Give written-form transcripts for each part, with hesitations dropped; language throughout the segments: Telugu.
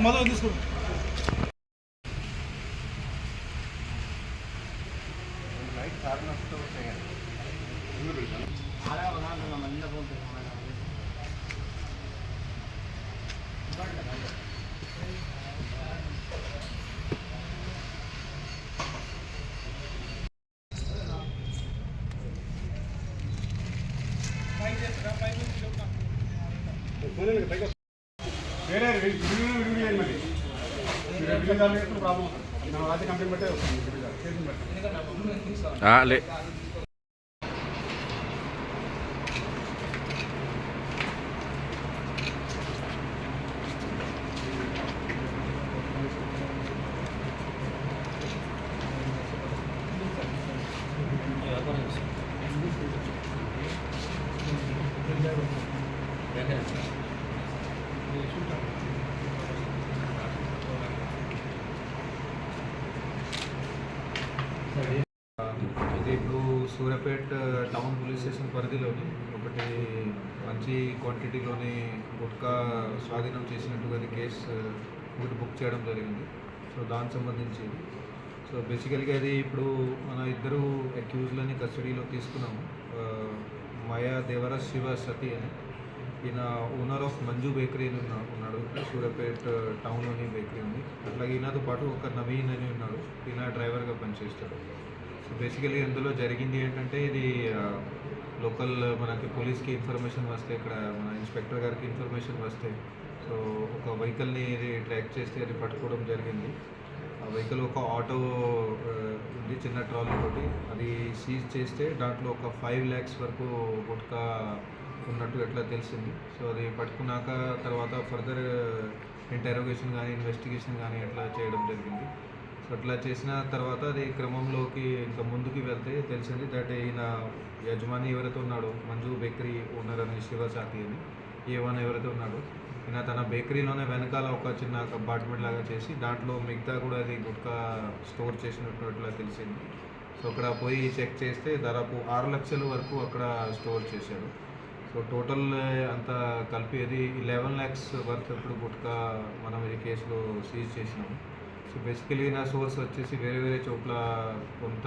मजा తీసుకో లైట్ సార్న వస్తూ ఉంటాయి ఆలా వనాల మంద పోతుంది వేరే వీడియో మరి ప్రాబ్లం రాత్రి కంపెనీ బట్టే లే ఇది ఇప్పుడు సూర్యాపేట్ టౌన్ పోలీస్ స్టేషన్ పరిధిలోని ఒకటి మంచి క్వాంటిటీలోని గుట్కా స్వాధీనం చేసినట్టుగా కేసు ఒకటి బుక్ చేయడం జరిగింది. సో దానికి సంబంధించి సో బేసికల్గా అది ఇప్పుడు మన ఇద్దరు అక్యూజ్లని కస్టడీలో తీసుకున్నాము. మాయా దేవరాజ్ శివ సతీ అని ఈయన ఓనర్ ఆఫ్ మంజు బేకరీ అని ఉన్నాడు. సూర్యాపేట్ టౌన్లోని బేకరీ ఉంది. అట్లాగే ఈయనతో పాటు ఒక నవీన్ అని ఉన్నాడు. ఈయన డ్రైవర్గా పనిచేస్తాడు. సో బేసికలీ ఇందులో జరిగింది ఏంటంటే ఇది లోకల్ మనకి పోలీస్కి ఇన్ఫర్మేషన్ వస్తే, ఇక్కడ మన ఇన్స్పెక్టర్ గారికి ఇన్ఫర్మేషన్ వస్తే సో ఒక వెహికల్ని ఇది ట్రాక్ చేస్తే అది పట్టుకోవడం జరిగింది. ఆ వెహికల్ ఒక ఆటో ఉంది, చిన్న ట్రాలీ తోటి. అది సీజ్ చేస్తే దాంట్లో ఒక 5 lakhs వరకు గుట్కా ఉన్నట్టు ఎట్లా తెలిసింది. సో అది పట్టుకున్నాక తర్వాత ఫర్దర్ ఇంటరోగేషన్ కానీ ఇన్వెస్టిగేషన్ కానీ ఎట్లా చేయడం జరిగింది. సో అట్లా చేసిన తర్వాత అది క్రమంలోకి ఇంకా ముందుకు వెళ్తే తెలిసింది దట్ ఈయన యజమాని ఎవరైతే ఉన్నాడో మంజు బేకరీ ఓనర్ అని శివసాతి అని ఏవన్ ఎవరైతే ఉన్నాడో ఈయన తన బేకరీలోనే వెనకాల ఒక చిన్న కంపార్ట్మెంట్ లాగా చేసి దాంట్లో మిగతా కూడా అది గుట్కా స్టోర్ చేసినట్టు అట్లా తెలిసింది. సో అక్కడ పోయి చెక్ చేస్తే దాదాపు 6 లక్షల వరకు అక్కడ స్టోర్ చేశాడు. సో టోటల్ అంతా కలిపి అది 11 lakhs వర్త్ ఇప్పుడు గుట్కా మనం ఈ కేసులో సీజ్ చేసినాము. సో బేసికలీ నా సోర్స్ వచ్చేసి వేరే వేరే చోట్ల కొంత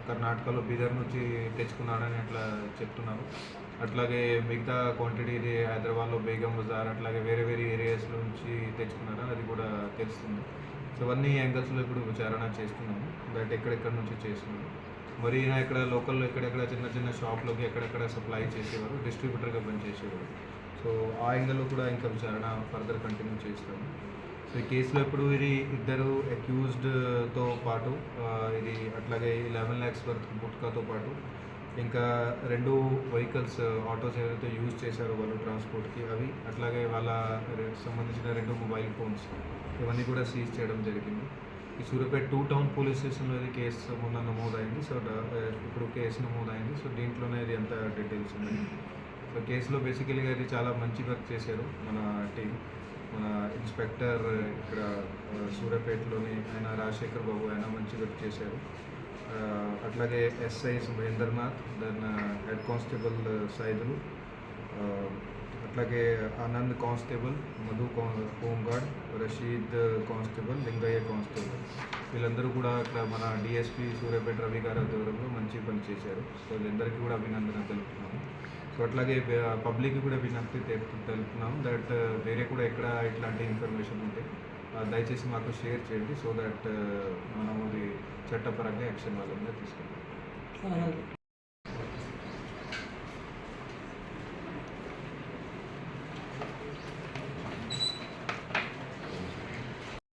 కర్ణాటకలో బీదర్ నుంచి తెచ్చుకున్నాడని అట్లా చెప్తున్నారు. అట్లాగే మిగతా క్వాంటిటీ ఇది హైదరాబాద్లో బేగం బజార్ అట్లాగే వేరే వేరే ఏరియాస్లో నుంచి తెచ్చుకున్నారని అది కూడా తెలుస్తుంది. సో అవన్నీ యాంగిల్స్లో ఇప్పుడు విచారణ చేస్తున్నాము. బట్ ఎక్కడెక్కడ నుంచి చేస్తున్నాము. మరి ఈయన ఇక్కడ లోకల్లో ఎక్కడెక్కడ చిన్న చిన్న షాప్లోకి ఎక్కడెక్కడ సప్లై చేసేవారు, డిస్ట్రిబ్యూటర్గా పనిచేసేవారు. సో ఆ యాంగిల్లో కూడా ఇంకా విచారణ ఫర్దర్ కంటిన్యూ చేస్తాము. సో ఈ కేసులో ఇప్పుడు ఇది ఇద్దరు అక్యూజ్డ్తో పాటు ఇది అట్లాగే 11 lakhs వర్త్ గుట్కాతో పాటు ఇంకా 2 వెహికల్స్ ఆటోస్ ఏదైతే యూజ్ చేశారో వాళ్ళు ట్రాన్స్పోర్ట్కి అవి, అట్లాగే వాళ్ళ సంబంధించిన 2 మొబైల్ ఫోన్స్ ఇవన్నీ కూడా సీజ్ చేయడం జరిగింది. ఈ సూర్యాపేట 2 టౌన్ పోలీస్ స్టేషన్లో ఇది కేసు మొన్న నమోదైంది. సో ఇప్పుడు కేసు నమోదైంది. సో దీంట్లోనే ఇది ఎంత డీటెయిల్స్ ఉన్నాయి. సో కేసులో బేసికలీగా ఇది చాలా మంచి వర్క్ చేశారు మన టీం. మన ఇన్స్పెక్టర్ ఇక్కడ సూర్యాపేటలోని ఆయన రాజశేఖర్ బాబు ఆయన మంచి వర్క్ చేశారు. అట్లాగే SI Mahendranath, then head constable Saidulu, అట్లాగే Anand constable, Madhu home guard, Rashid constable, Lingaiah constable, వీళ్ళందరూ కూడా ఇక్కడ మన డిఎస్పీ సూర్యాపేట రవి గారి ఆధ్వర్యంలో మంచి పని చేశారు. సో వీళ్ళందరికీ కూడా అభినందన తెలుపుతున్నాము. సో అట్లాగే పబ్లిక్ కూడా విజ్ఞప్తి తెలుపుతున్నాము దట్ వేరే కూడా ఎక్కడ ఇట్లాంటి ఇన్ఫర్మేషన్ ఉంటే దయచేసి మాకు షేర్ చేయండి. సో దట్ మనం అది చట్టపరంగా యాక్షన్ వాళ్ళ మీద తీసుకుంటాం.